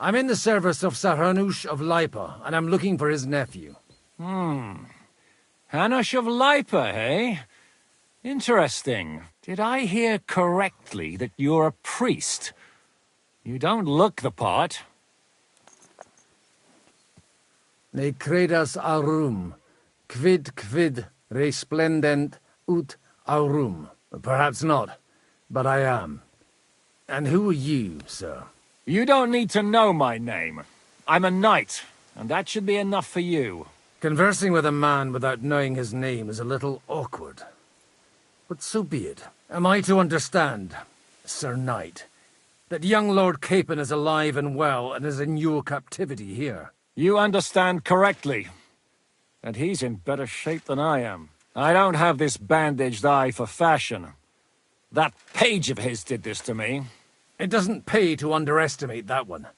I'm in the service of Hanush of Lipa, and I'm looking for his nephew. Hanush of Lipa, eh? Interesting. Did I hear correctly that you're a priest? You don't look the part. Ne credas aurum, quid resplendent ut aurum. Perhaps not, but I am. And who are you, sir? You don't need to know my name. I'm a knight, and that should be enough for you. Conversing with a man without knowing his name is a little awkward. But so be it. Am I to understand, Sir Knight, that young Lord Capon is alive and well and is in your captivity here? You understand correctly. And he's in better shape than I am. I don't have this bandaged eye for fashion. That page of his did this to me. It doesn't pay to underestimate that one.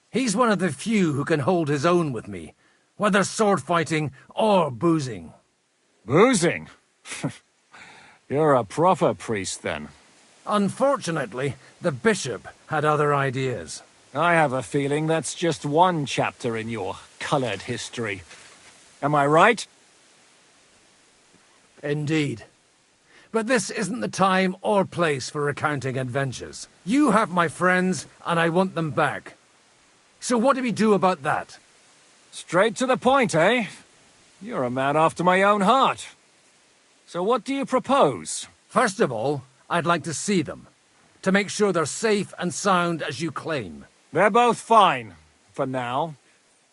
He's one of the few who can hold his own with me, whether sword fighting or boozing. Boozing? You're a proper priest, then. Unfortunately, the bishop had other ideas. I have a feeling that's just one chapter in your colored history. Am I right? Indeed. But this isn't the time or place for recounting adventures. You have my friends, and I want them back. So what do we do about that? Straight to the point, eh? You're a man after my own heart. So what do you propose? First of all, I'd like to see them, to make sure they're safe and sound as you claim. They're both fine, for now.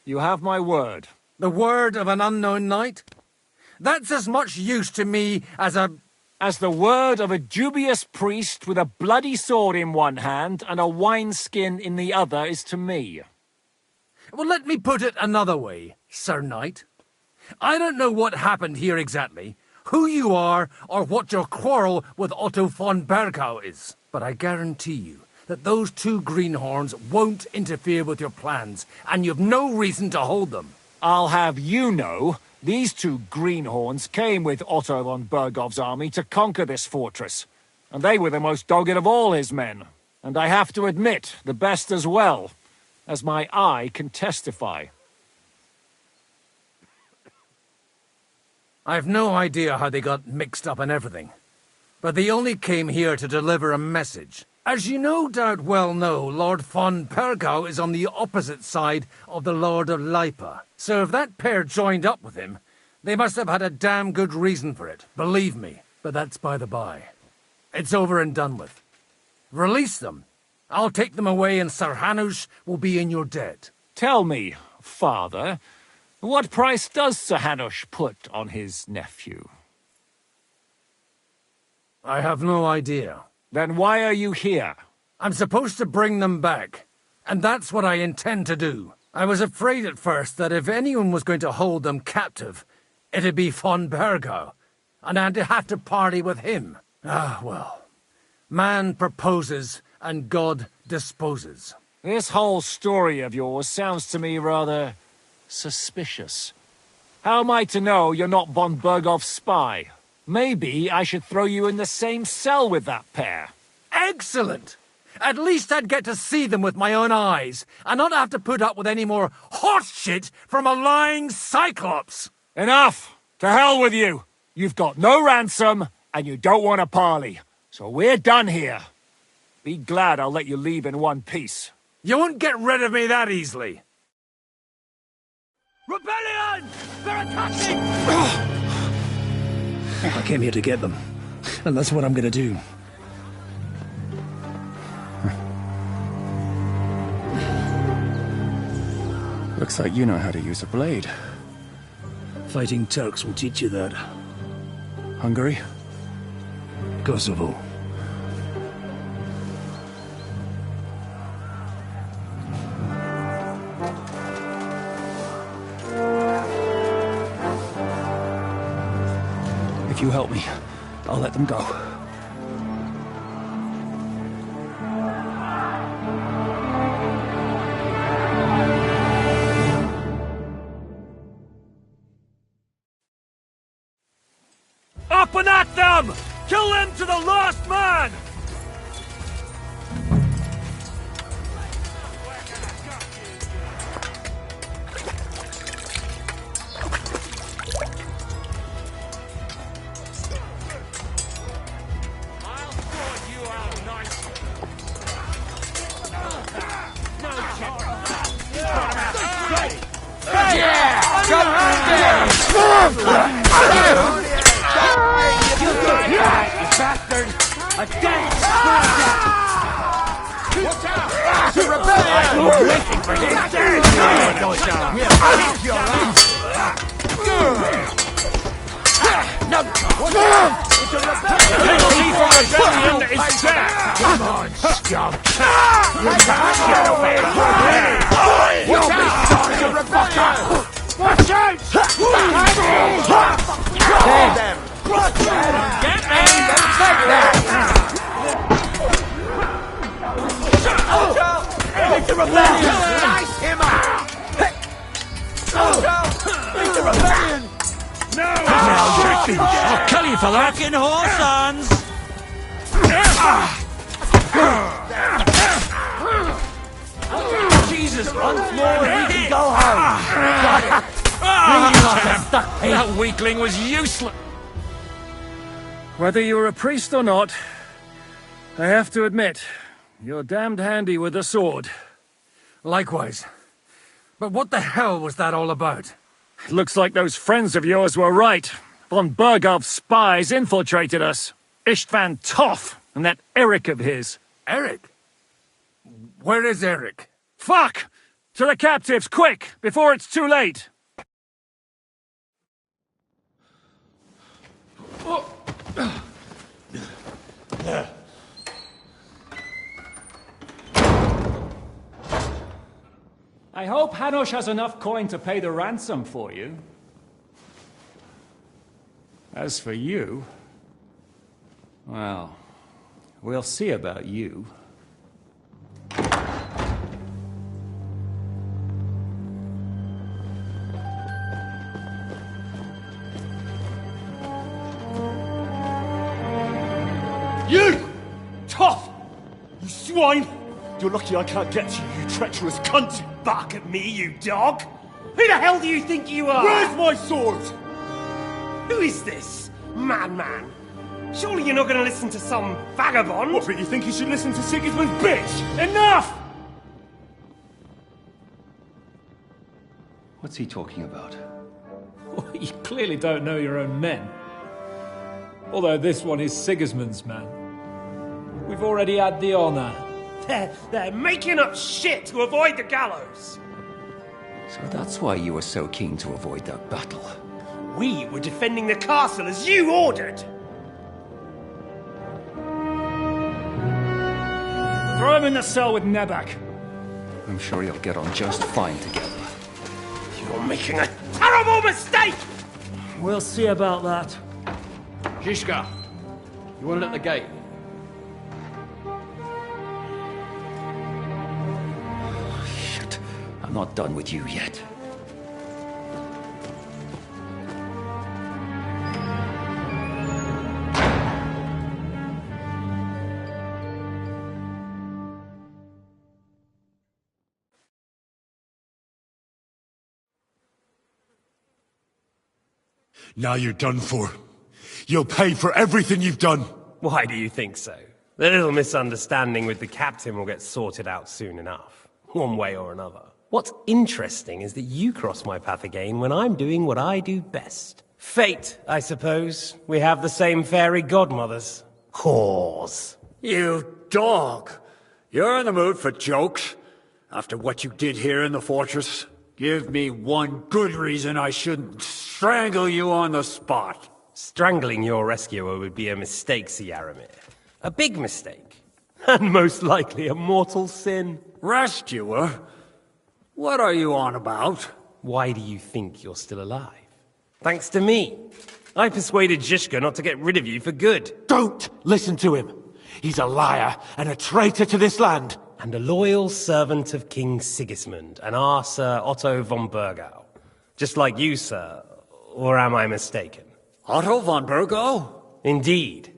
You have my word. The word of an unknown knight? That's as much use to me as the word of a dubious priest with a bloody sword in one hand and a wineskin in the other is to me. Well, let me put it another way, Sir Knight. I don't know what happened here exactly, who you are, or what your quarrel with Otto von Bergau is. But I guarantee you that those two greenhorns won't interfere with your plans, and you've no reason to hold them. I'll have you know, these two greenhorns came with Otto von Bergov's army to conquer this fortress, and they were the most dogged of all his men. And I have to admit, the best as well, as my eye can testify. I've no idea how they got mixed up in everything, but they only came here to deliver a message. As you no doubt well know, Lord von Bergau is on the opposite side of the Lord of Lipa. So if that pair joined up with him, they must have had a damn good reason for it, believe me. But that's by the by. It's over and done with. Release them. I'll take them away and Sir Hanush will be in your debt. Tell me, father, what price does Sir Hanush put on his nephew? I have no idea. Then why are you here? I'm supposed to bring them back, and that's what I intend to do. I was afraid at first that if anyone was going to hold them captive, it'd be von Bergau, and I'd have to party with him. Ah, well. Man proposes, and God disposes. This whole story of yours sounds to me rather suspicious. How am I to know you're not von Bergov's spy? Maybe I should throw you in the same cell with that pair. Excellent! At least I'd get to see them with my own eyes, and not have to put up with any more horse shit from a lying cyclops! Enough! To hell with you! You've got no ransom, and you don't want a parley. So we're done here. Be glad I'll let you leave in one piece. You won't get rid of me that easily. Rebellion! They're attacking! I came here to get them, and that's what I'm gonna do. Looks like you know how to use a blade. Fighting Turks will teach you that. Hungary? Kosovo. If you help me, I'll let them go. Up and at them! Kill them to the last man! Bastard! A dead Watch out! It's a rebellion! I've been waiting for this! No! It's a rebellion! Penalty for rebellion is death! Come on, scum! Get away! Watch out! It's a rebellion! Watch out! Get them! Get them! Take that! It's a rebellion! Slice him up! It's a rebellion! No! I'll kill you for that! Fucking horsons! Jesus, once more we can go home! That weakling was useless! Whether you're a priest or not, I have to admit, you're damned handy with a sword. Likewise. But what the hell was that all about? It looks like those friends of yours were right. Von Bergov's spies infiltrated us. Istvan Toth and that Eric of his. Eric? Where is Eric? Fuck! To the captives, quick, before it's too late! I hope Hanush has enough coin to pay the ransom for you. As for you... well, we'll see about you. You! Tough! You swine! You're lucky I can't get to you, you treacherous cunt! Bark at me, you dog! Who the hell do you think you are? Where's my sword? Who is this? Madman! Surely you're not gonna listen to some vagabond? What, but you think you should listen to Sigismund's bitch? Enough! What's he talking about? Well, you clearly don't know your own men. Although this one is Sigismund's man. We've already had the honor. They're making up shit to avoid the gallows! So that's why you were so keen to avoid that battle. We were defending the castle as you ordered! Throw him in the cell with Nebak. I'm sure you'll get on just fine together. You're making a terrible mistake! We'll see about that. Zizka, you want it at the gate? Shit, I'm not done with you yet. Now you're done for. You'll pay for everything you've done. Why do you think so? The little misunderstanding with the captain will get sorted out soon enough. One way or another. What's interesting is that you cross my path again when I'm doing what I do best. Fate, I suppose. We have the same fairy godmothers. Whores. You dog! You're in the mood for jokes? After what you did here in the fortress? Give me one good reason I shouldn't strangle you on the spot. Strangling your rescuer would be a mistake, Yaramir. A big mistake. And most likely a mortal sin. Rescuer? What are you on about? Why do you think you're still alive? Thanks to me. I persuaded Zizka not to get rid of you for good. Don't listen to him. He's a liar and a traitor to this land. And a loyal servant of King Sigismund and our Sir Otto von Bergau. Just like you, sir. Or am I mistaken? Otto von Bergau? Indeed.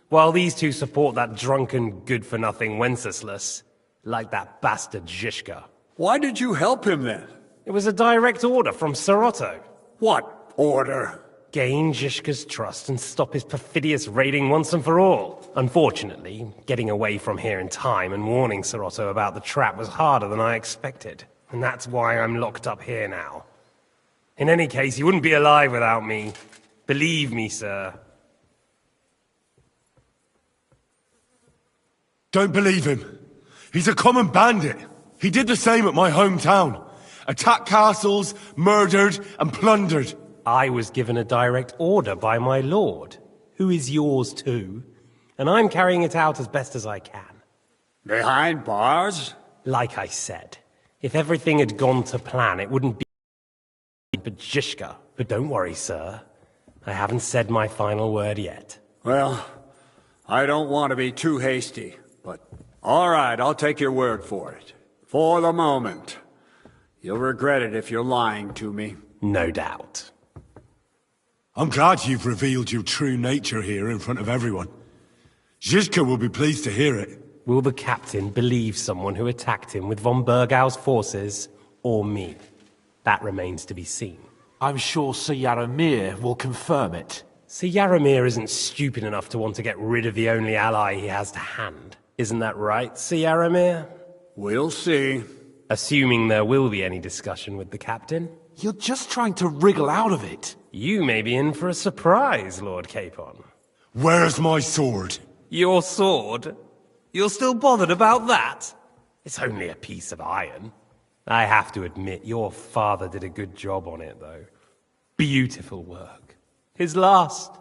While these two support that drunken, good-for-nothing Wenceslas, like that bastard Zizka. Why did you help him then? It was a direct order from Sir Otto. What order? Gain Zizka's trust and stop his perfidious raiding once and for all. Unfortunately, getting away from here in time and warning Sir Otto about the trap was harder than I expected. And that's why I'm locked up here now. In any case, you wouldn't be alive without me. Believe me, sir. Don't believe him. He's a common bandit. He did the same at my hometown. Attacked castles, murdered, and plundered. I was given a direct order by my lord, who is yours too, and I'm carrying it out as best as I can. Behind bars? Like I said, if everything had gone to plan, it wouldn't be but Zhishka. But don't worry, sir. I haven't said my final word yet. Well, I don't want to be too hasty, but all right, I'll take your word for it. For the moment. You'll regret it if you're lying to me. No doubt. I'm glad you've revealed your true nature here in front of everyone. Zhishka will be pleased to hear it. Will the captain believe someone who attacked him with von Bergau's forces, or me? That remains to be seen. I'm sure Sir Yaramir will confirm it. Sir Yaramir isn't stupid enough to want to get rid of the only ally he has to hand. Isn't that right, Sir Yaramir? We'll see. Assuming there will be any discussion with the captain. You're just trying to wriggle out of it. You may be in for a surprise, Lord Capon. Where's my sword? Your sword? You're still bothered about that? It's only a piece of iron. I have to admit, your father did a good job on it, though. Beautiful work. His last.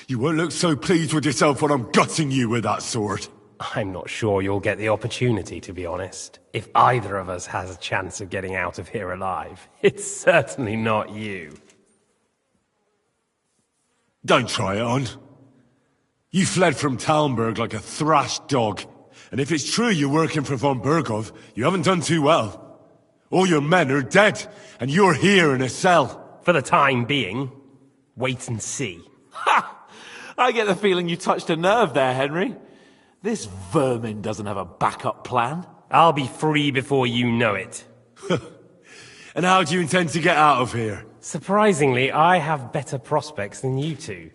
You won't look so pleased with yourself when I'm gutting you with that sword. I'm not sure you'll get the opportunity, to be honest. If either of us has a chance of getting out of here alive, it's certainly not you. Don't try it on. You fled from Talmberg like a thrashed dog. And if it's true you're working for von Bergov, you haven't done too well. All your men are dead, and you're here in a cell. For the time being, wait and see. Ha! I get the feeling you touched a nerve there, Henry. This vermin doesn't have a backup plan. I'll be free before you know it. And how do you intend to get out of here? Surprisingly, I have better prospects than you two.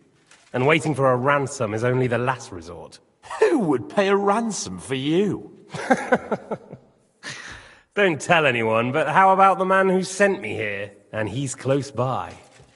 And waiting for a ransom is only the last resort. Who would pay a ransom for you? Don't tell anyone, but how about the man who sent me here? And he's close by.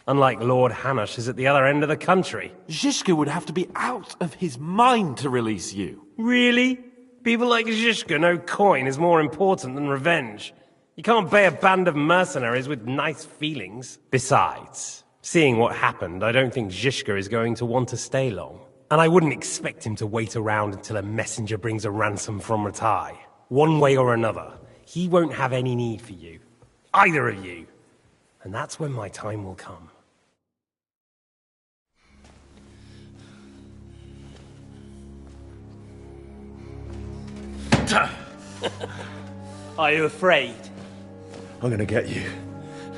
Unlike Lord Hanush is at the other end of the country. Zhishka would have to be out of his mind to release you. Really? People like Zhishka know coin is more important than revenge. You can't pay a band of mercenaries with nice feelings. Besides, seeing what happened, I don't think Zhishka is going to want to stay long. And I wouldn't expect him to wait around until a messenger brings a ransom from Ratai. One way or another, he won't have any need for you. Either of you. And that's when my time will come. Are you afraid? I'm gonna get you.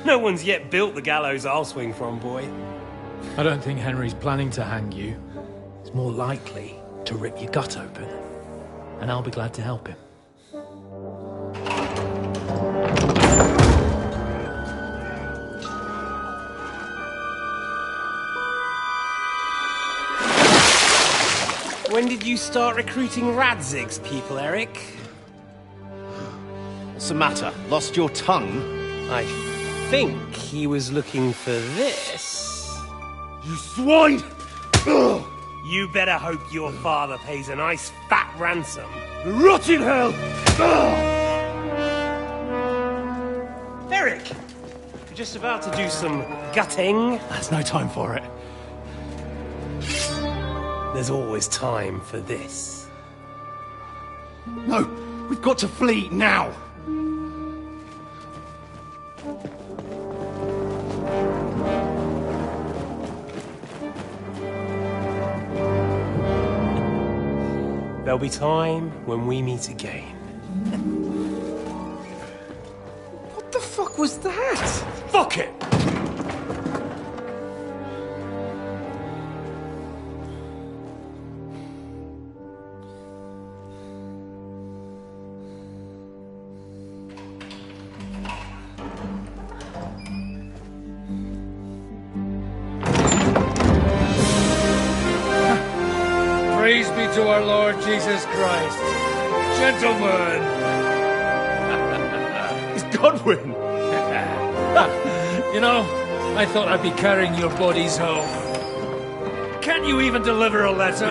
No one's yet built the gallows I'll swing from, boy. I don't think Henry's planning to hang you. It's more likely to rip your gut open. And I'll be glad to help him. When did you start recruiting Radzig's people, Eric? What's the matter? Lost your tongue? I think he was looking for this. You swine! You better hope your father pays a nice fat ransom. Rot in hell! Eric! You're just about to do some gutting. There's no time for it. There's always time for this. No, we've got to flee now. There'll be time when we meet again. What the fuck was that? Fuck it! Praise be to our Lord Jesus Christ. Gentlemen! It's Godwin! You know, I thought I'd be carrying your bodies home. Can't you even deliver a letter?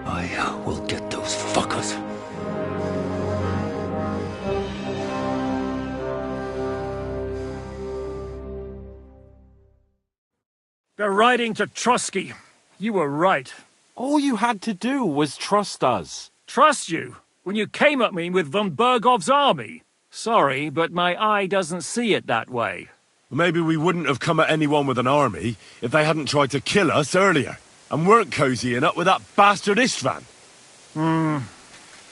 I will get those fuckers. They're riding to Trotsky. You were right. All you had to do was trust us. Trust you? When you came at me with von Bergov's army? Sorry, but my eye doesn't see it that way. Maybe we wouldn't have come at anyone with an army if they hadn't tried to kill us earlier, and weren't cozying up with that bastard Istvan.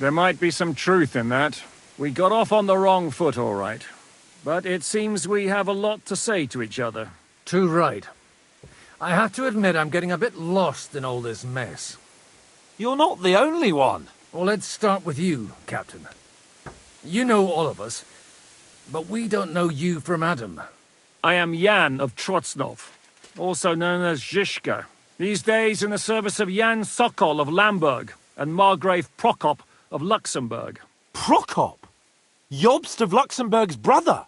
There might be some truth in that. We got off on the wrong foot, all right. But it seems we have a lot to say to each other. Too right. I have to admit I'm getting a bit lost in all this mess. You're not the only one. Well, let's start with you, Captain. You know all of us, but we don't know you from Adam. I am Jan of Trotsnov, also known as Zhishka. These days in the service of Jan Sokol of Lamberg and Margrave Prokop of Luxembourg. Prokop? Jobst of Luxembourg's brother?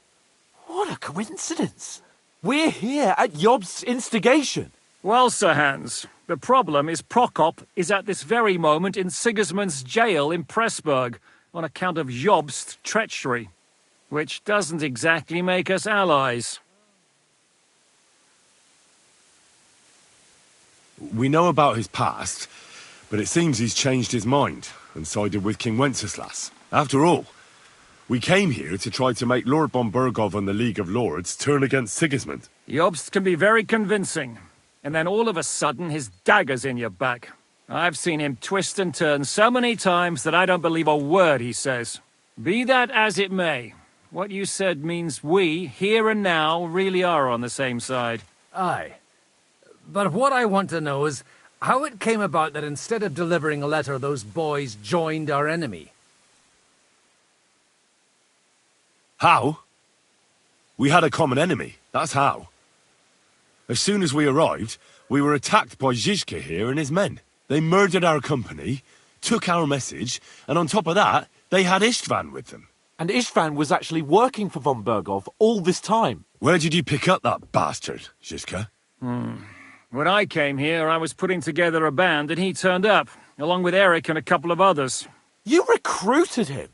What a coincidence. We're here at Jobst's instigation. Well, Sir Hans, the problem is Prokop is at this very moment in Sigismund's jail in Pressburg on account of Jobst's treachery, which doesn't exactly make us allies. We know about his past, but it seems he's changed his mind and sided with King Wenceslas. After all, we came here to try to make Lord von Bergov and the League of Lords turn against Sigismund. Jobst can be very convincing, and then all of a sudden his dagger's in your back. I've seen him twist and turn so many times that I don't believe a word he says. Be that as it may, what you said means we, here and now, really are on the same side. Aye. But what I want to know is how it came about that instead of delivering a letter, those boys joined our enemy. How? We had a common enemy, that's how. As soon as we arrived, we were attacked by Zhizka here and his men. They murdered our company, took our message, and on top of that, they had Istvan with them. And Istvan was actually working for von Bergov all this time. Where did you pick up that bastard, Zhizka? When I came here, I was putting together a band and he turned up, along with Eric and a couple of others. You recruited him?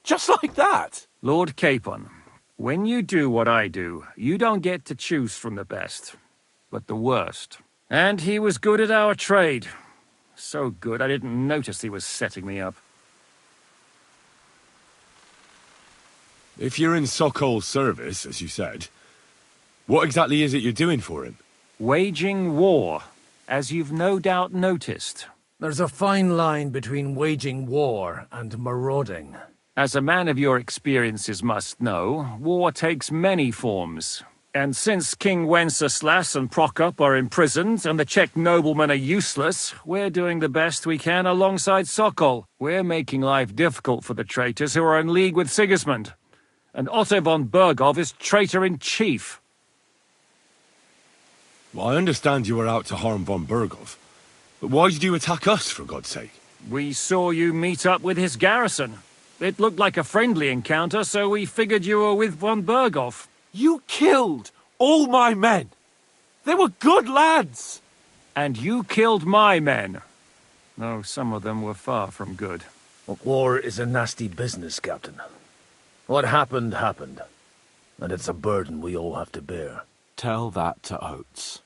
Just like that? Lord Capon, when you do what I do, you don't get to choose from the best, but the worst. And he was good at our trade. So good, I didn't notice he was setting me up. If you're in Sokol's service, as you said, what exactly is it you're doing for him? Waging war, as you've no doubt noticed. There's a fine line between waging war and marauding. As a man of your experiences must know, war takes many forms. And since King Wenceslas and Prokop are imprisoned and the Czech noblemen are useless, we're doing the best we can alongside Sokol. We're making life difficult for the traitors who are in league with Sigismund. And Otto von Bergov is traitor-in-chief. Well, I understand you were out to harm von Bergov. But why did you attack us, for God's sake? We saw you meet up with his garrison. It looked like a friendly encounter, so we figured you were with von Bergov. You killed all my men. They were good lads. And you killed my men. Though some of them were far from good. War is a nasty business, Captain. What happened, happened. And it's a burden we all have to bear. Tell that to Oates.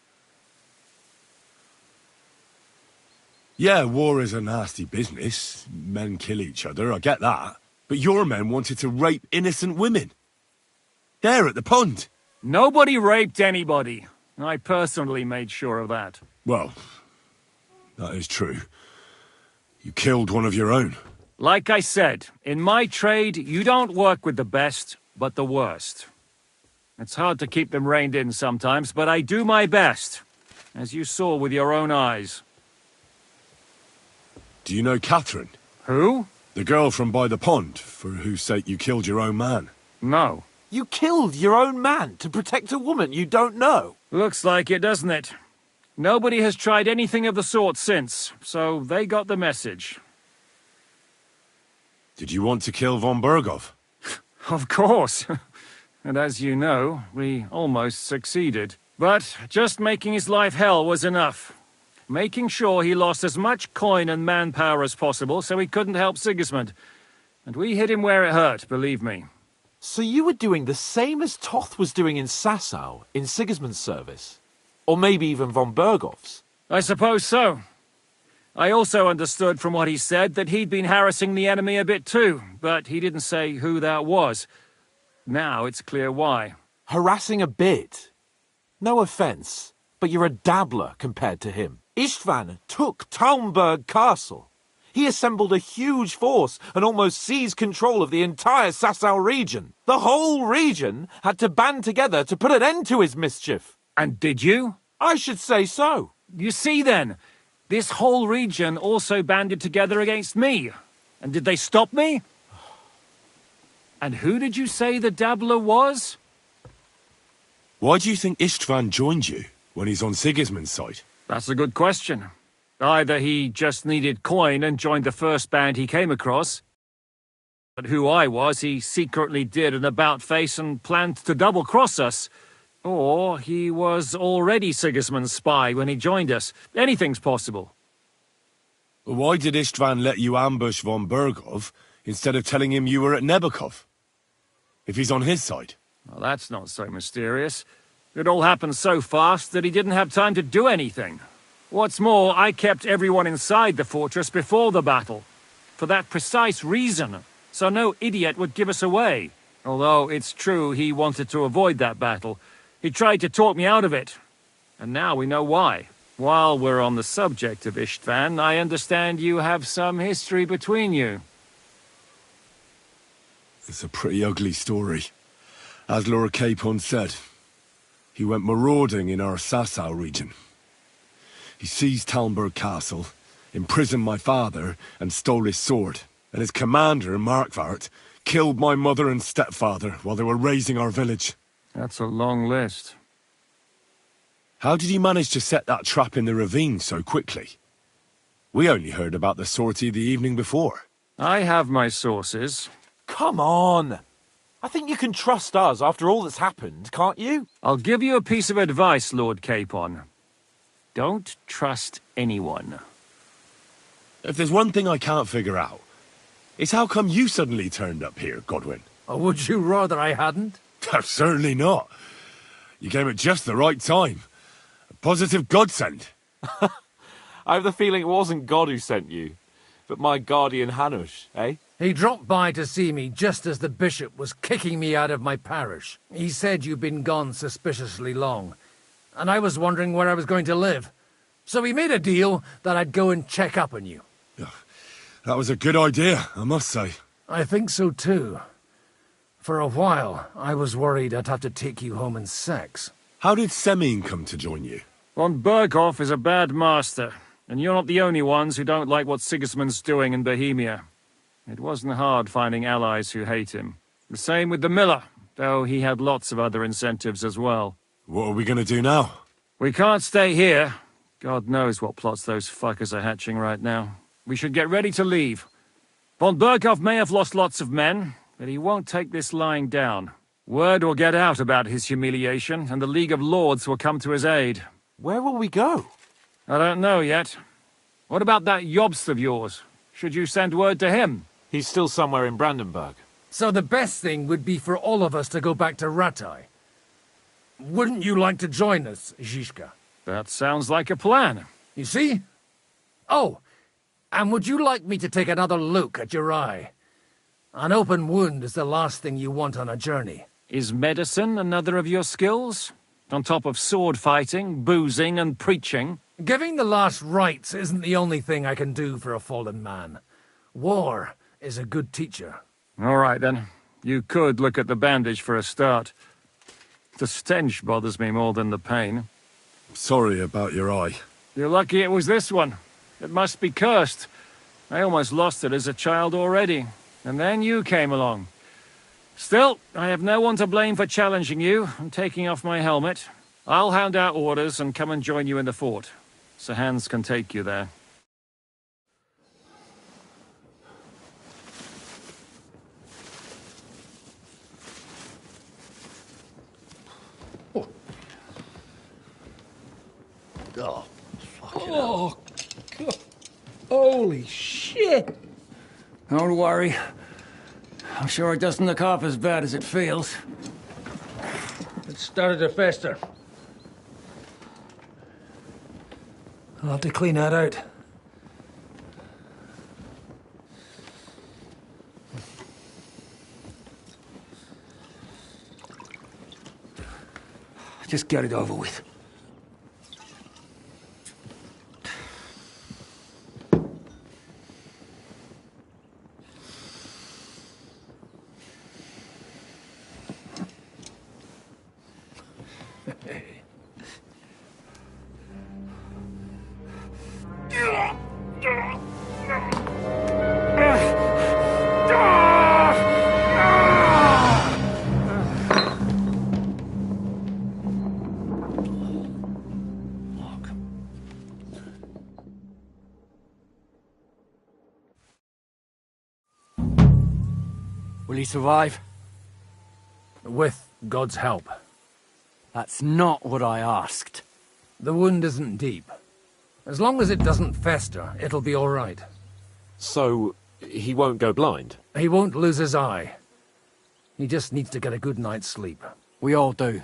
Yeah, war is a nasty business. Men kill each other, I get that. But your men wanted to rape innocent women. There at the pond. Nobody raped anybody. I personally made sure of that. Well, that is true. You killed one of your own. Like I said, in my trade, you don't work with the best, but the worst. It's hard to keep them reined in sometimes, but I do my best, as you saw with your own eyes. Do you know Catherine? Who? The girl from by the pond, for whose sake you killed your own man. No. You killed your own man to protect a woman you don't know? Looks like it, doesn't it? Nobody has tried anything of the sort since, so they got the message. Did you want to kill von Berghoff? Of course. And as you know, we almost succeeded. But just making his life hell was enough. Making sure he lost as much coin and manpower as possible so he couldn't help Sigismund. And we hit him where it hurt, believe me. So you were doing the same as Toth was doing in Sasau, in Sigismund's service? Or maybe even von Berghoff's? I suppose so. I also understood from what he said that he'd been harassing the enemy a bit too, but he didn't say who that was. Now it's clear why. Harassing a bit? No offence, but you're a dabbler compared to him. Istvan took Talmberg Castle. He assembled a huge force and almost seized control of the entire Sasau region. The whole region had to band together to put an end to his mischief. And did you? I should say so. You see then, this whole region also banded together against me. And did they stop me? And who did you say the dabbler was? Why do you think Istvan joined you when he's on Sigismund's side? That's a good question. Either he just needed coin and joined the first band he came across, but who I was, he secretly did an about-face and planned to double-cross us. Or he was already Sigismund's spy when he joined us. Anything's possible. Why did Istvan let you ambush von Berghoff instead of telling him you were at Nebukov? If he's on his side? Well, that's not so mysterious. It all happened so fast that he didn't have time to do anything. What's more, I kept everyone inside the fortress before the battle. For that precise reason, so no idiot would give us away. Although it's true he wanted to avoid that battle. He tried to talk me out of it. And now we know why. While we're on the subject of Istvan, I understand you have some history between you. It's a pretty ugly story. As Lord Capon said, he went marauding in our Sasau region. He seized Talmberg Castle, imprisoned my father, and stole his sword. And his commander, Markvart, killed my mother and stepfather while they were raising our village. That's a long list. How did he manage to set that trap in the ravine so quickly? We only heard about the sortie the evening before. I have my sources. Come on! I think you can trust us after all that's happened, can't you? I'll give you a piece of advice, Lord Capon. Don't trust anyone. If there's one thing I can't figure out, it's how come you suddenly turned up here, Godwin? Or would you rather I hadn't? Certainly not. You came at just the right time. A positive godsend. I have the feeling it wasn't God who sent you, but my guardian Hanush, eh? He dropped by to see me just as the bishop was kicking me out of my parish. He said you'd been gone suspiciously long, and I was wondering where I was going to live. So we made a deal that I'd go and check up on you. That was a good idea, I must say. I think so too. For a while, I was worried I'd have to take you home in sex. How did Semyon come to join you? Von Berghoff is a bad master, and you're not the only ones who don't like what Sigismund's doing in Bohemia. It wasn't hard finding allies who hate him. The same with the miller, though he had lots of other incentives as well. What are we going to do now? We can't stay here. God knows what plots those fuckers are hatching right now. We should get ready to leave. Von Berghoff may have lost lots of men, but he won't take this lying down. Word will get out about his humiliation, and the League of Lords will come to his aid. Where will we go? I don't know yet. What about that Jobst of yours? Should you send word to him? He's still somewhere in Brandenburg. So the best thing would be for all of us to go back to Ratai. Wouldn't you like to join us, Zizka? That sounds like a plan. You see? Oh, and would you like me to take another look at your eye? An open wound is the last thing you want on a journey. Is medicine another of your skills? On top of sword fighting, boozing, and preaching? Giving the last rites isn't the only thing I can do for a fallen man. War is a good teacher. All right, then. You could look at the bandage for a start. The stench bothers me more than the pain. Sorry about your eye. You're lucky it was this one. It must be cursed. I almost lost it as a child already, and then you came along. Still, I have no one to blame for challenging you and taking off my helmet. I'll hand out orders and come and join you in the fort. Sir Hans can take you there. Oh, fucking hell. God. Holy shit! Don't worry. I'm sure it doesn't look half as bad as it feels. It started to fester. I'll have to clean that out. Just get it over with. Will he survive? With God's help. That's not what I asked. The wound isn't deep. As long as it doesn't fester, it'll be all right. So, he won't go blind? He won't lose his eye. He just needs to get a good night's sleep. We all do.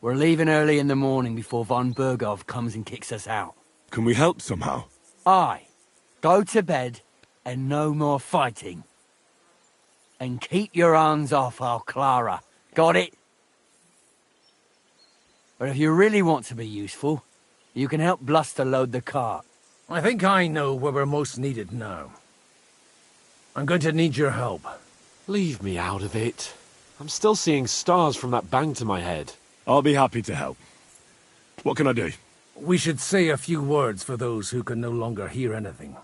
We're leaving early in the morning before von Bergov comes and kicks us out. Can we help somehow? Aye. Go to bed and no more fighting. And keep your hands off our Clara. Got it? But if you really want to be useful, you can help Bluster load the cart. I think I know where we're most needed now. I'm going to need your help. Leave me out of it. I'm still seeing stars from that bang to my head. I'll be happy to help. What can I do? We should say a few words for those who can no longer hear anything.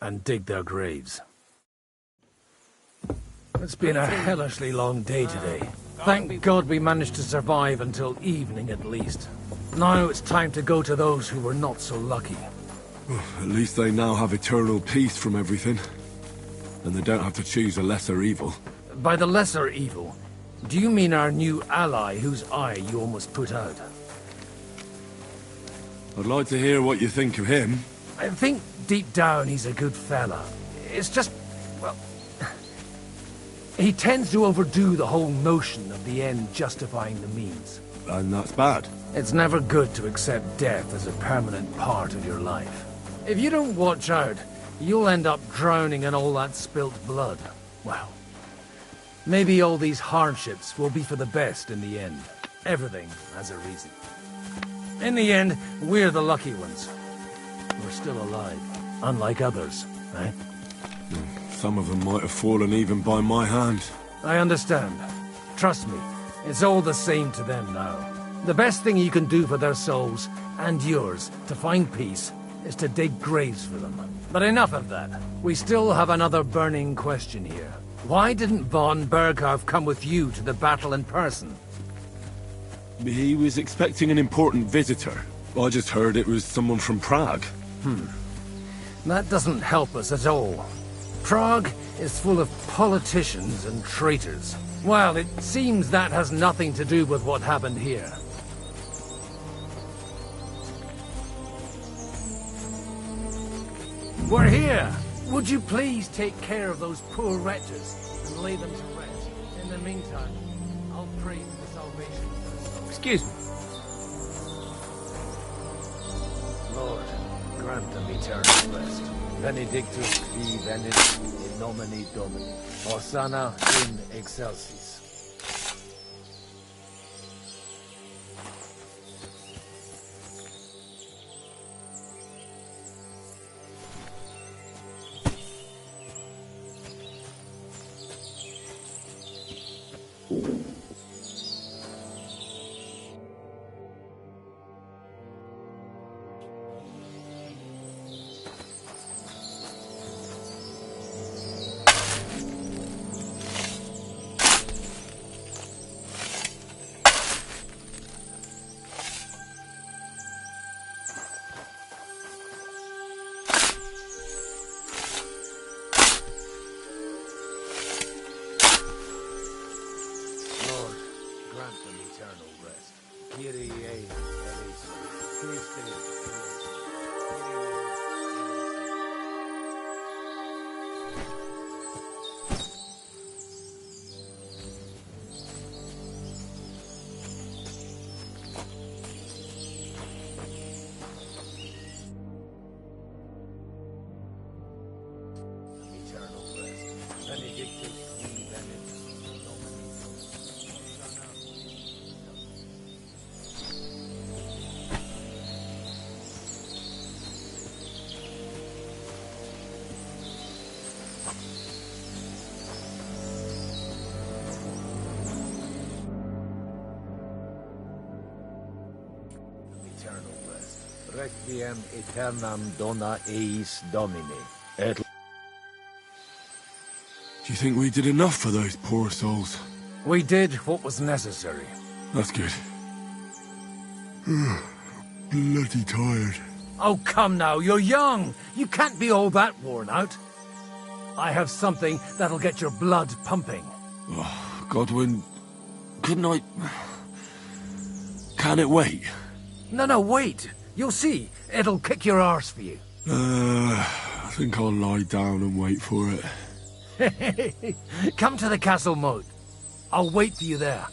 And dig their graves. It's been a hellishly long day today. Thank God we managed to survive until evening at least. Now it's time to go to those who were not so lucky. At least they now have eternal peace from everything. And they don't have to choose a lesser evil. By the lesser evil, do you mean our new ally whose eye you almost put out? I'd like to hear what you think of him. I think deep down he's a good fella. It's just, well... he tends to overdo the whole notion of the end justifying the means. And that's bad. It's never good to accept death as a permanent part of your life. If you don't watch out, you'll end up drowning in all that spilt blood. Well, maybe all these hardships will be for the best in the end. Everything has a reason. In the end, we're the lucky ones. We're still alive, unlike others, right? Some of them might have fallen even by my hand. I understand. Trust me, it's all the same to them now. The best thing you can do for their souls, and yours, to find peace, is to dig graves for them. But enough of that. We still have another burning question here. Why didn't von Berghoff come with you to the battle in person? He was expecting an important visitor. I just heard it was someone from Prague. That doesn't help us at all. Prague is full of politicians and traitors. Well, it seems that has nothing to do with what happened here. We're here! Would you please take care of those poor wretches and lay them to rest? In the meantime, I'll pray for the salvation of their souls. Excuse me. Lord, grant them eternal rest. Benedictus qui venit in nomine Domini. Hosanna in excelsis. Eternal rest. Requiem aeternam dona eis Domini. Et Do you think we did enough for those poor souls? We did what was necessary. That's good. Bloody tired. Oh, come now, you're young. You can't be all that worn out. I have something that'll get your blood pumping. Oh, Godwin, couldn't I... Can it wait? No, wait. You'll see. It'll kick your arse for you. I think I'll lie down and wait for it. Come to the castle moat. I'll wait for you there.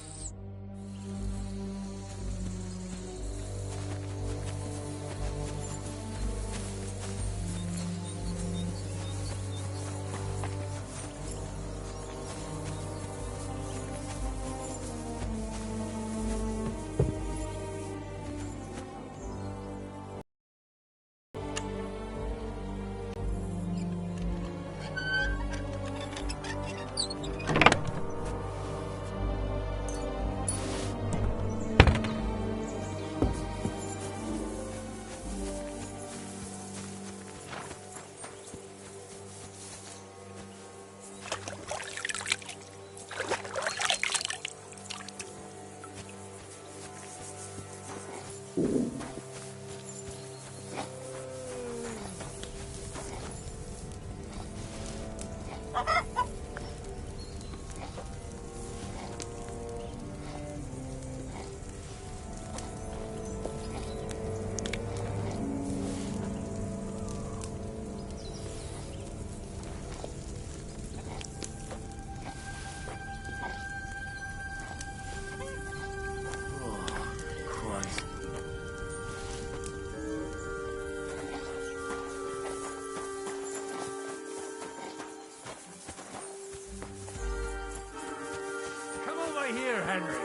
Here, Henry.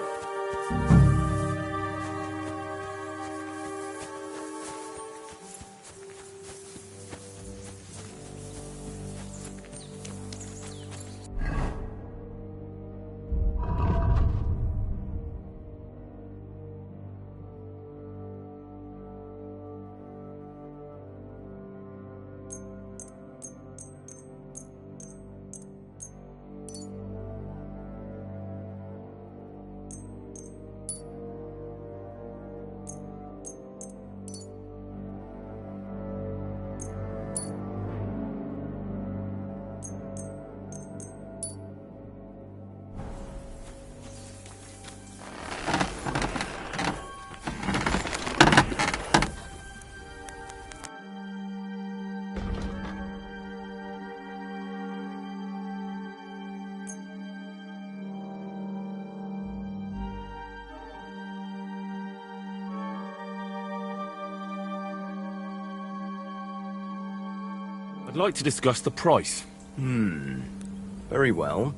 I'd like to discuss the price. Very well.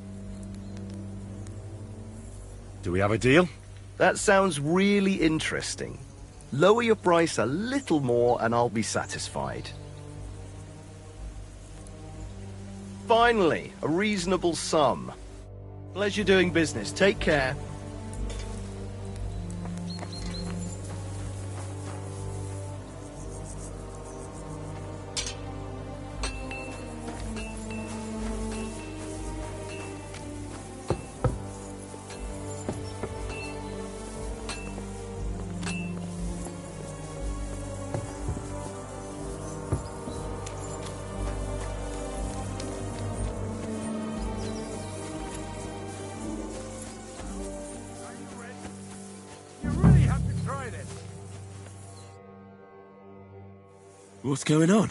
Do we have a deal? That sounds really interesting. Lower your price a little more and I'll be satisfied. Finally, a reasonable sum. Pleasure doing business. Take care. What's going on?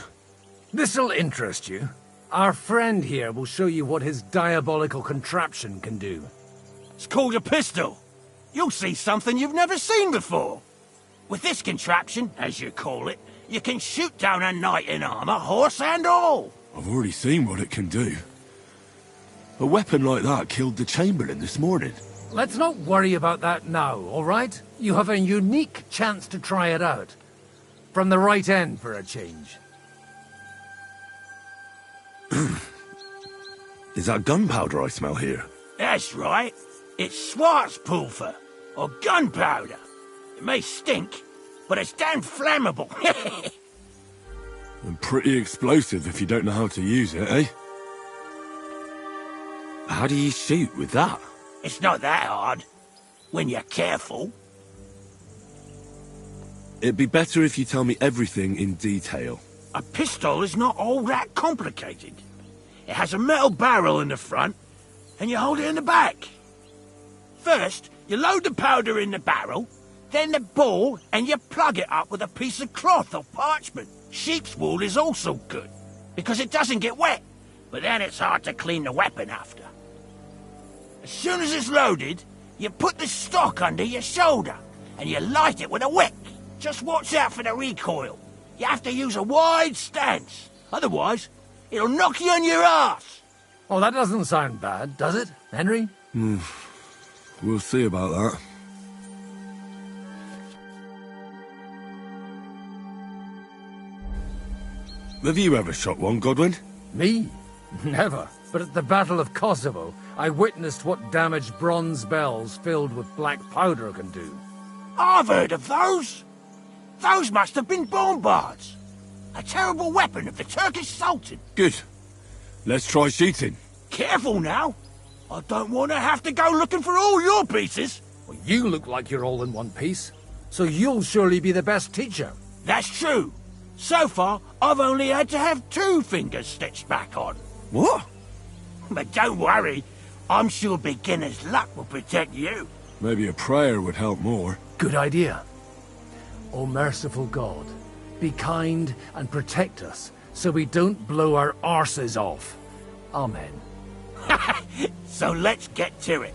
This'll interest you. Our friend here will show you what his diabolical contraption can do. It's called a pistol. You'll see something you've never seen before. With this contraption, as you call it, you can shoot down a knight in armor, horse and all. I've already seen what it can do. A weapon like that killed the Chamberlain this morning. Let's not worry about that now, all right? You have a unique chance to try it out. From the right end for a change. Is that gunpowder I smell here? That's right. It's Schwarzpulver, or gunpowder. It may stink, but it's damn flammable. And pretty explosive if you don't know how to use it, eh? How do you shoot with that? It's not that hard, when you're careful. It'd be better if you tell me everything in detail. A pistol is not all that complicated. It has a metal barrel in the front, and you hold it in the back. First, you load the powder in the barrel, then the ball, and you plug it up with a piece of cloth or parchment. Sheep's wool is also good, because it doesn't get wet, but then it's hard to clean the weapon after. As soon as it's loaded, you put the stock under your shoulder, and you light it with a wick. Just watch out for the recoil. You have to use a wide stance, otherwise it'll knock you on your ass. Oh, that doesn't sound bad, does it, Henry? We'll see about that. Have you ever shot one, Godwin? Me? Never. But at the Battle of Kosovo, I witnessed what damage bronze bells filled with black powder can do. I've heard of those. Those must have been bombards. A terrible weapon of the Turkish Sultan. Good. Let's try shooting. Careful now. I don't want to have to go looking for all your pieces. Well, you look like you're all in one piece, so you'll surely be the best teacher. That's true. So far, I've only had to have 2 fingers stitched back on. What? But don't worry. I'm sure beginner's luck will protect you. Maybe a prayer would help more. Good idea. O merciful God, be kind and protect us so we don't blow our arses off. Amen. So let's get to it.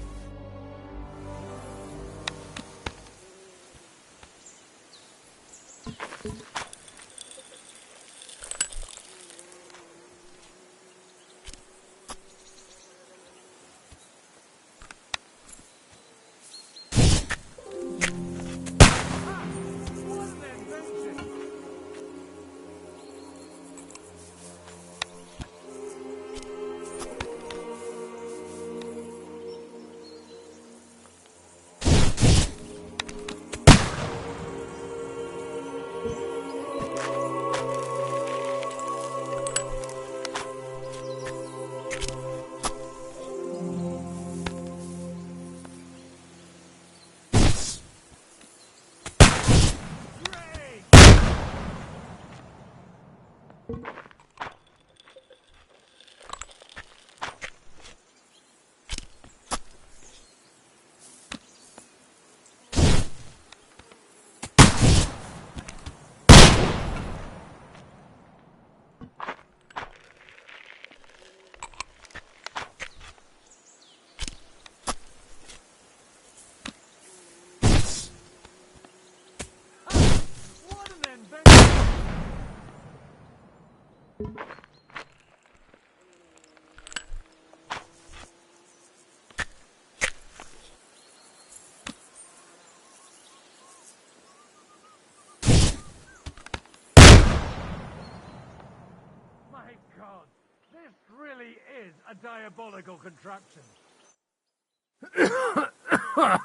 God, this really is a diabolical contraption.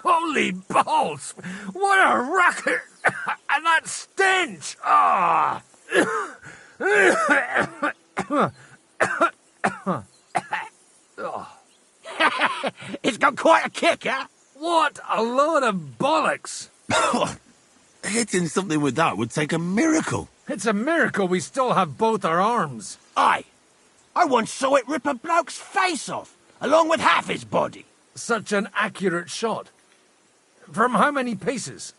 Holy balls! What a racket! And that stench! Ah! It's got quite a kick, huh? What a load of bollocks! Hitting something with that would take a miracle. It's a miracle we still have both our arms. Aye. I once saw it rip a bloke's face off, along with half his body. Such an accurate shot. From how many paces?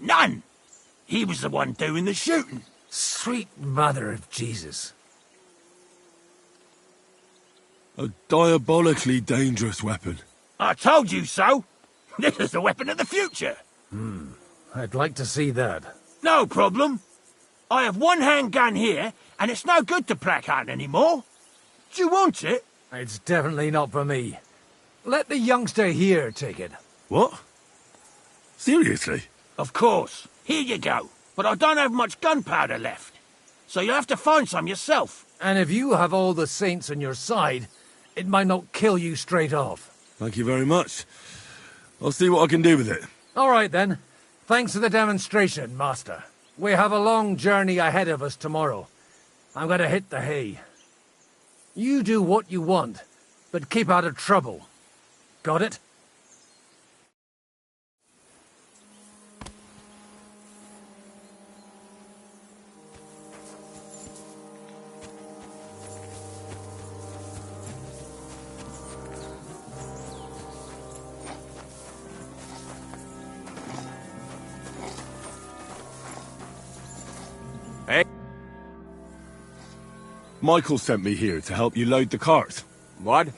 None. He was the one doing the shooting. Sweet mother of Jesus. A diabolically dangerous weapon. I told you so. This is the weapon of the future. I'd like to see that. No problem. I have one handgun here, and it's no good to placard anymore. Do you want it? It's definitely not for me. Let the youngster here take it. What? Seriously? Of course. Here you go. But I don't have much gunpowder left. So you'll have to find some yourself. And if you have all the saints on your side, it might not kill you straight off. Thank you very much. I'll see what I can do with it. All right, then. Thanks for the demonstration, Master. We have a long journey ahead of us tomorrow. I'm gonna hit the hay. You do what you want, but keep out of trouble. Got it? Hey. Michael sent me here to help you load the cart. What?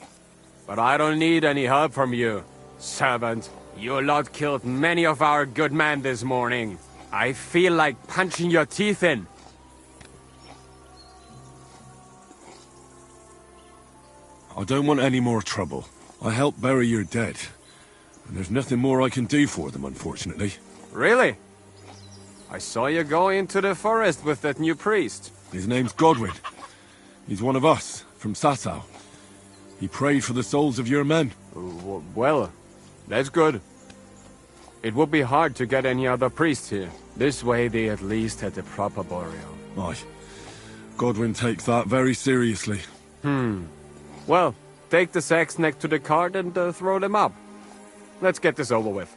But I don't need any help from you, servant. You lot killed many of our good men this morning. I feel like punching your teeth in. I don't want any more trouble. I helped bury your dead. And there's nothing more I can do for them, unfortunately. Really? I saw you go into the forest with that new priest. His name's Godwin. He's one of us, from Sasau. He prayed for the souls of your men. Well, that's good. It would be hard to get any other priest here. This way they at least had a proper burial. Aye. Godwin takes that very seriously. Well, take the sacks next to the cart and throw them up. Let's get this over with.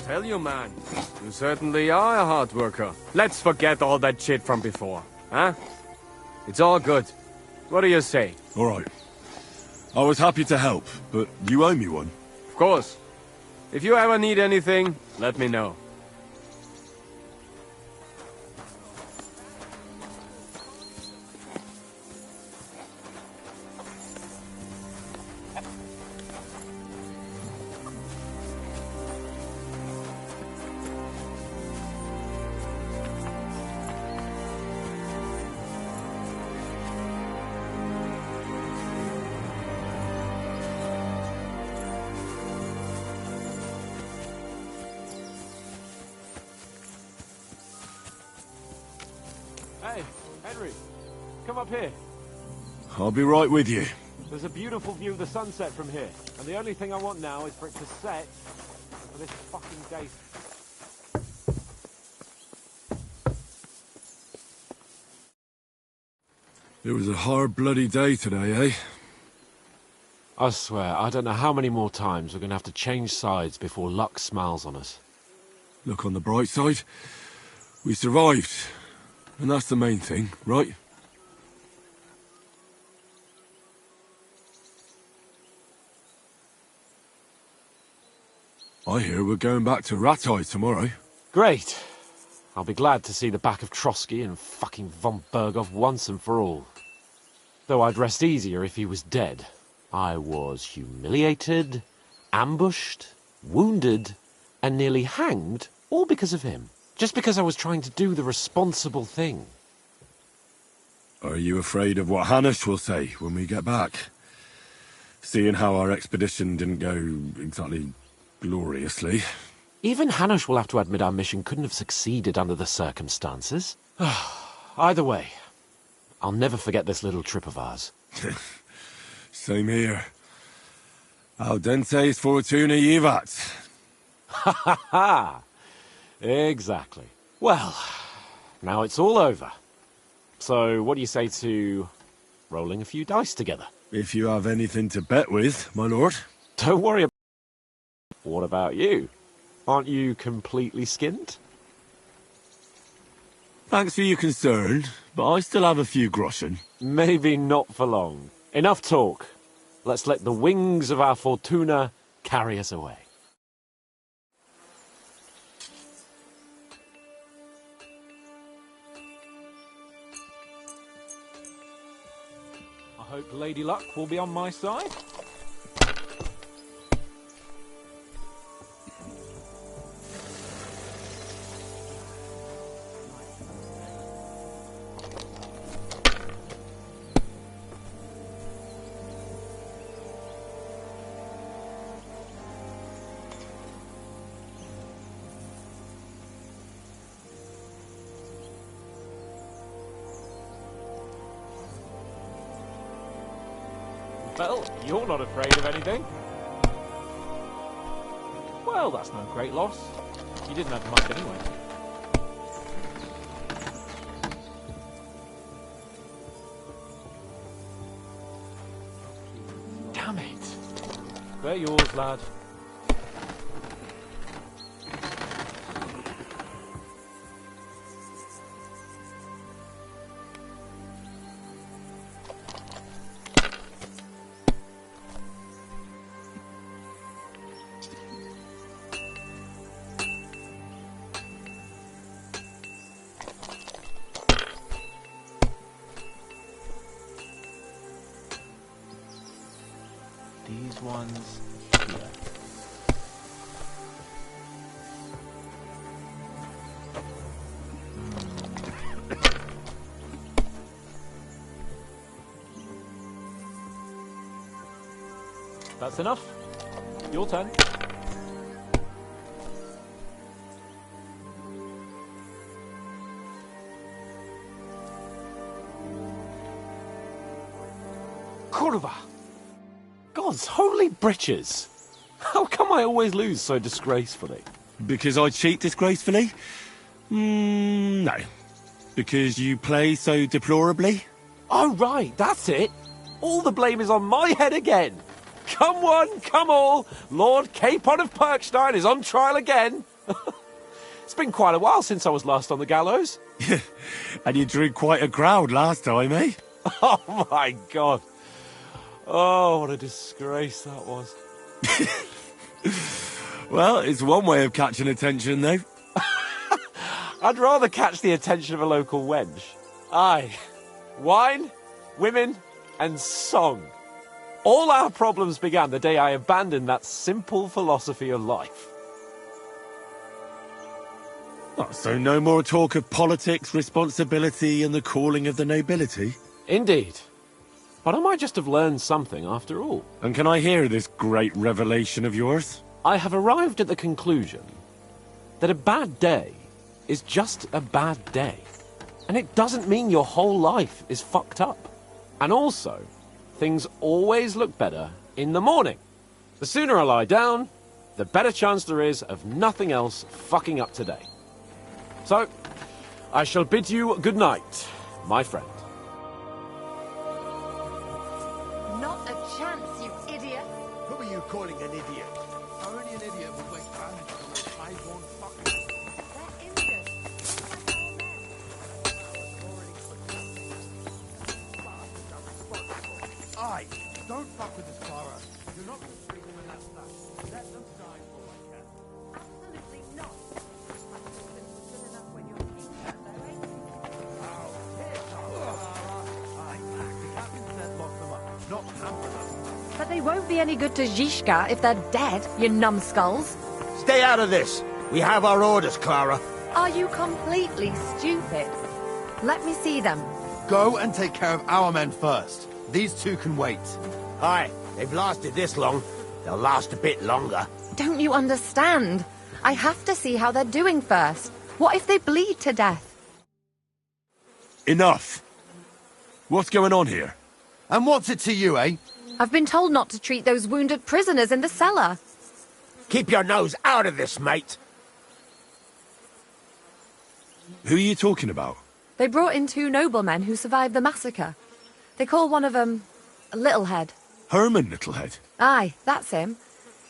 Tell you, man, you certainly are a hard worker. Let's forget all that shit from before, huh? It's all good. What do you say? All right. I was happy to help, but you owe me one. Of course. If you ever need anything, let me know. Hey, Henry, come up here. I'll be right with you. There's a beautiful view of the sunset from here, and the only thing I want now is for it to set for this fucking day. It was a hard bloody day today, eh? I swear, I don't know how many more times we're going to have to change sides before luck smiles on us. Look on the bright side. We survived. And that's the main thing, right? I hear we're going back to Rattay tomorrow. Great. I'll be glad to see the back of Trotsky and fucking von Berghoff once and for all. Though I'd rest easier if he was dead. I was humiliated, ambushed, wounded, and nearly hanged, all because of him. Just because I was trying to do the responsible thing. Are you afraid of what Hanush will say when we get back? Seeing how our expedition didn't go exactly gloriously. Even Hanush will have to admit our mission couldn't have succeeded under the circumstances. Either way, I'll never forget this little trip of ours. Same here. Audentes fortuna jivat. Ha ha ha! Exactly. Well, now it's all over. So, what do you say to rolling a few dice together? If you have anything to bet with, my lord. Don't worry about... What about you? Aren't you completely skinned? Thanks for your concern, but I still have a few groschen. Maybe not for long. Enough talk. Let's let the wings of our Fortuna carry us away. I hope Lady Luck will be on my side. Well, you're not afraid of anything. Well, that's no great loss. You didn't have much anyway. Damn it. They're yours, lad. These ones here. That's enough. Your turn. Kurva! God's holy britches! How come I always lose so disgracefully? Because I cheat disgracefully? No. Because you play so deplorably? Oh, right, that's it. All the blame is on my head again. Come one, come all. Lord Capon of Perkstein is on trial again. It's been quite a while since I was last on the gallows. And you drew quite a crowd last time, eh? Oh, my God. Oh, what a disgrace that was. Well, it's one way of catching attention, though. I'd rather catch the attention of a local wench. Aye. Wine, women, and song. All our problems began the day I abandoned that simple philosophy of life. Oh, so no more talk of politics, responsibility, and the calling of the nobility? Indeed. But I might just have learned something after all. And can I hear this great revelation of yours? I have arrived at the conclusion that a bad day is just a bad day. And it doesn't mean your whole life is fucked up. And also, things always look better in the morning. The sooner I lie down, the better chance there is of nothing else fucking up today. So, I shall bid you good night, my friend. Not a chance, you idiot. Who are you calling an idiot? Only an idiot would waste time on a high-born fucker. They're idiots. Aye, don't fuck with this, Clara. You're not going to treat them in that stuff. Let them die for all I can. Absolutely not. I thought this was good enough when you're king, though, eh? Oh, here's Clara. Aye, the captain said lock them up, not hamper them. But they won't be any good to Zhishka if they're dead, you numbskulls. Stay out of this. We have our orders, Clara. Are you completely stupid? Let me see them. Go and take care of our men first. These two can wait. Aye, they've lasted this long. They'll last a bit longer. Don't you understand? I have to see how they're doing first. What if they bleed to death? Enough! What's going on here? And what's it to you, eh? I've been told not to treat those wounded prisoners in the cellar. Keep your nose out of this, mate. Who are you talking about? They brought in 2 noblemen who survived the massacre. They call one of them Littlehead. Herman Littlehead? Aye, that's him.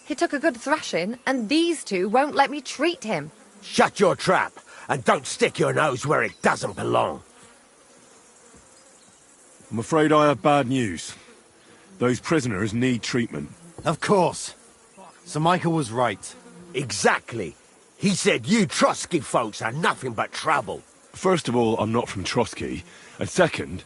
He took a good thrashing, and these 2 won't let me treat him. Shut your trap, and don't stick your nose where it doesn't belong. I'm afraid I have bad news. Those prisoners need treatment. Of course. Sir Michael was right. Exactly. He said you Trotsky folks are nothing but trouble. First of all, I'm not from Trotsky. And second...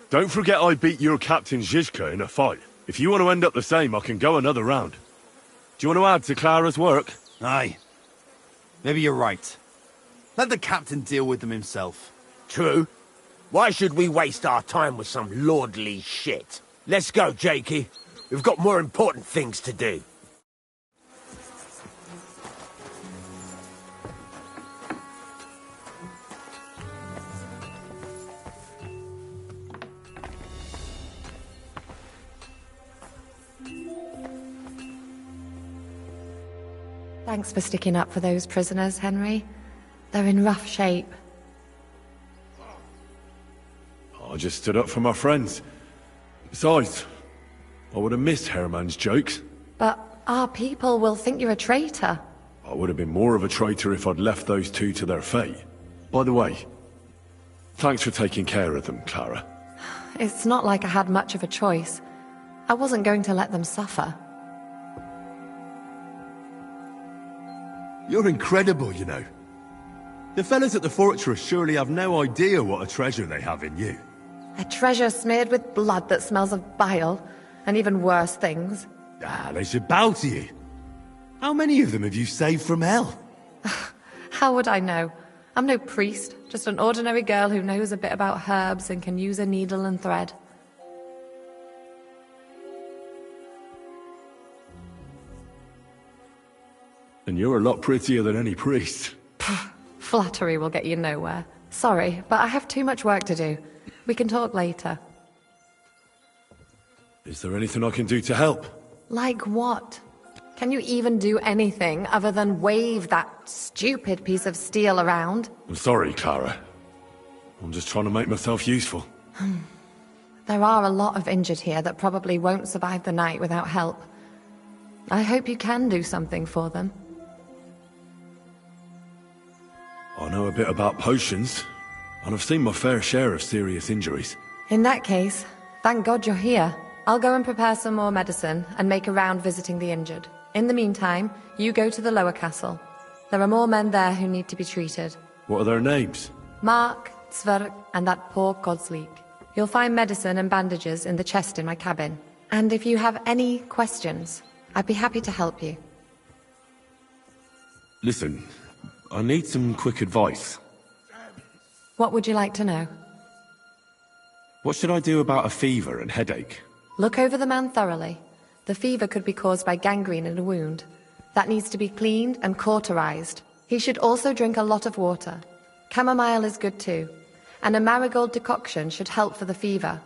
Don't forget I beat your Captain Zizka in a fight. If you want to end up the same, I can go another round. Do you want to add to Clara's work? Aye. Maybe you're right. Let the captain deal with them himself. True. Why should we waste our time with some lordly shit? Let's go, Jakey. We've got more important things to do. Thanks for sticking up for those prisoners, Henry. They're in rough shape. I just stood up for my friends. Besides, I would have missed Herman's jokes. But our people will think you're a traitor. I would have been more of a traitor if I'd left those 2 to their fate. By the way, thanks for taking care of them, Clara. It's not like I had much of a choice. I wasn't going to let them suffer. You're incredible, you know. The fellas at the fortress surely have no idea what a treasure they have in you. A treasure smeared with blood that smells of bile, and even worse things. Ah, they should bow to you. How many of them have you saved from hell? How would I know? I'm no priest, just an ordinary girl who knows a bit about herbs and can use a needle and thread. And you're a lot prettier than any priest. Flattery will get you nowhere. Sorry, but I have too much work to do. We can talk later. Is there anything I can do to help? Like what? Can you even do anything other than wave that stupid piece of steel around? I'm sorry, Clara. I'm just trying to make myself useful. There are a lot of injured here that probably won't survive the night without help. I hope you can do something for them. I know a bit about potions, and I've seen my fair share of serious injuries. In that case, thank God you're here. I'll go and prepare some more medicine and make a round visiting the injured. In the meantime, you go to the lower castle. There are more men there who need to be treated. What are their names? Mark, Sverk, and that poor Godsleek. You'll find medicine and bandages in the chest in my cabin. And if you have any questions, I'd be happy to help you. Listen, I need some quick advice. What would you like to know? What should I do about a fever and headache? Look over the man thoroughly. The fever could be caused by gangrene in a wound. That needs to be cleaned and cauterized. He should also drink a lot of water. Chamomile is good too. And a marigold decoction should help for the fever.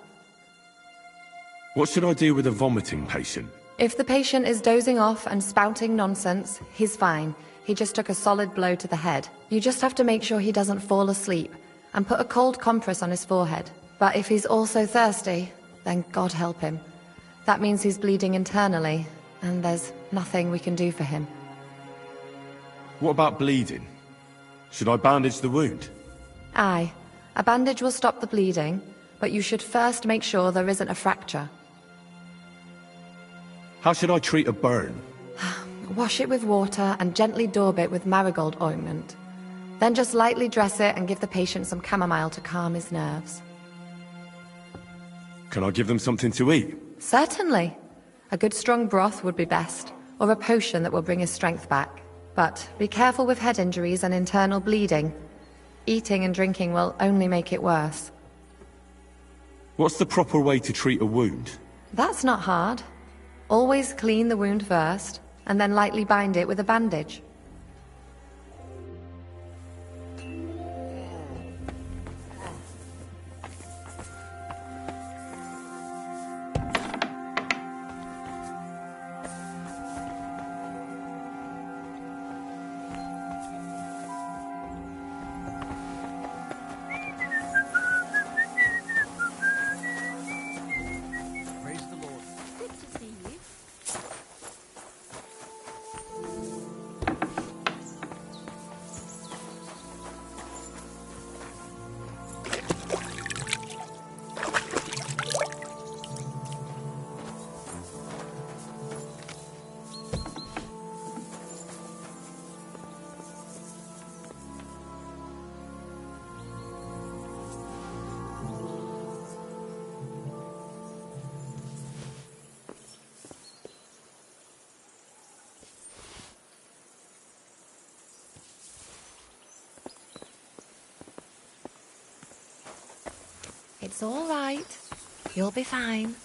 What should I do with a vomiting patient? If the patient is dozing off and spouting nonsense, he's fine. He just took a solid blow to the head. You just have to make sure he doesn't fall asleep and put a cold compress on his forehead. But if he's also thirsty, then God help him. That means he's bleeding internally, and there's nothing we can do for him. What about bleeding? Should I bandage the wound? Aye. A bandage will stop the bleeding, but you should first make sure there isn't a fracture. How should I treat a burn? Wash it with water and gently daub it with marigold ointment. Then just lightly dress it and give the patient some chamomile to calm his nerves. Can I give them something to eat? Certainly. A good strong broth would be best, or a potion that will bring his strength back. But be careful with head injuries and internal bleeding. Eating and drinking will only make it worse. What's the proper way to treat a wound? That's not hard. Always clean the wound first, and then lightly bind it with a bandage. It's all right. You'll be fine.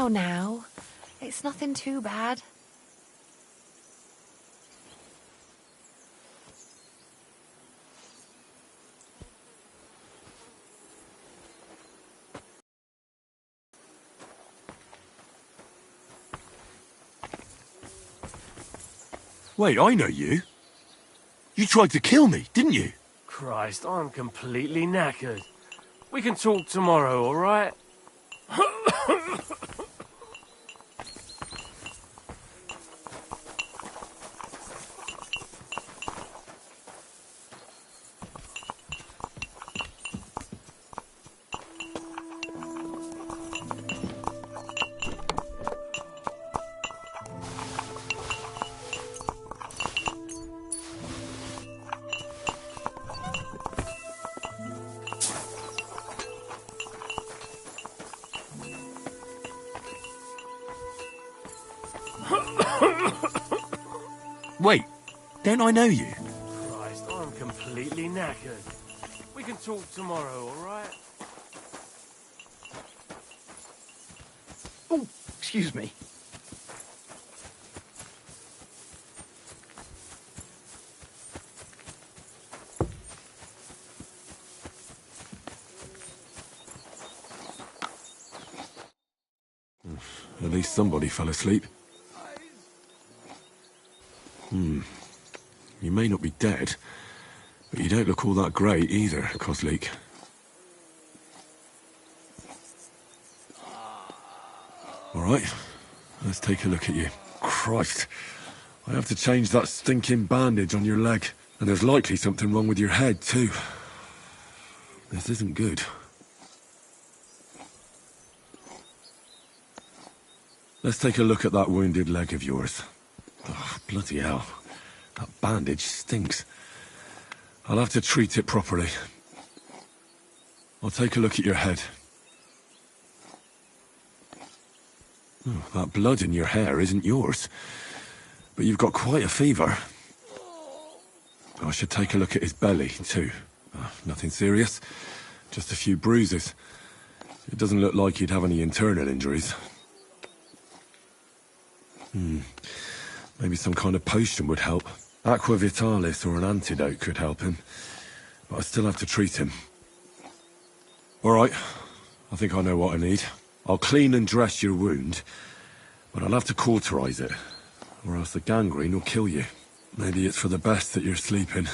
Now. It's nothing too bad. Wait, I know you. You tried to kill me, didn't you? Christ, I'm completely knackered. We can talk tomorrow, all right? Wait, don't I know you? Christ, I'm completely knackered. We can talk tomorrow, all right? Oh, excuse me. At least somebody fell asleep. You may not be dead, but you don't look all that great either, Kozlik. All right, let's take a look at you. Christ, I have to change that stinking bandage on your leg. And there's likely something wrong with your head, too. This isn't good. Let's take a look at that wounded leg of yours. Oh, bloody hell. That bandage stinks. I'll have to treat it properly. I'll take a look at your head. Oh, that blood in your hair isn't yours. But you've got quite a fever. I should take a look at his belly, too. Oh, nothing serious. Just a few bruises. It doesn't look like he'd have any internal injuries. Maybe some kind of potion would help. Aqua Vitalis or an antidote could help him. But I still have to treat him. All right. I think I know what I need. I'll clean and dress your wound, but I'll have to cauterize it, or else the gangrene will kill you. Maybe it's for the best that you're sleeping.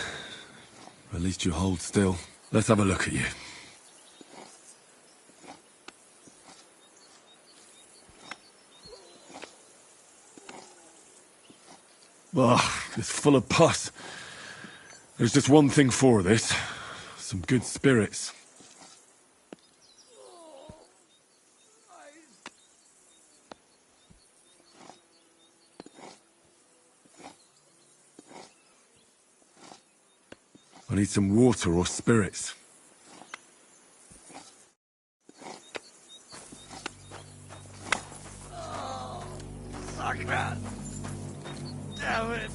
At least you hold still. Let's have a look at you. Ugh, it's full of pus. There's just one thing for this. Some good spirits. I need some water or spirits. Sucker! Damn it!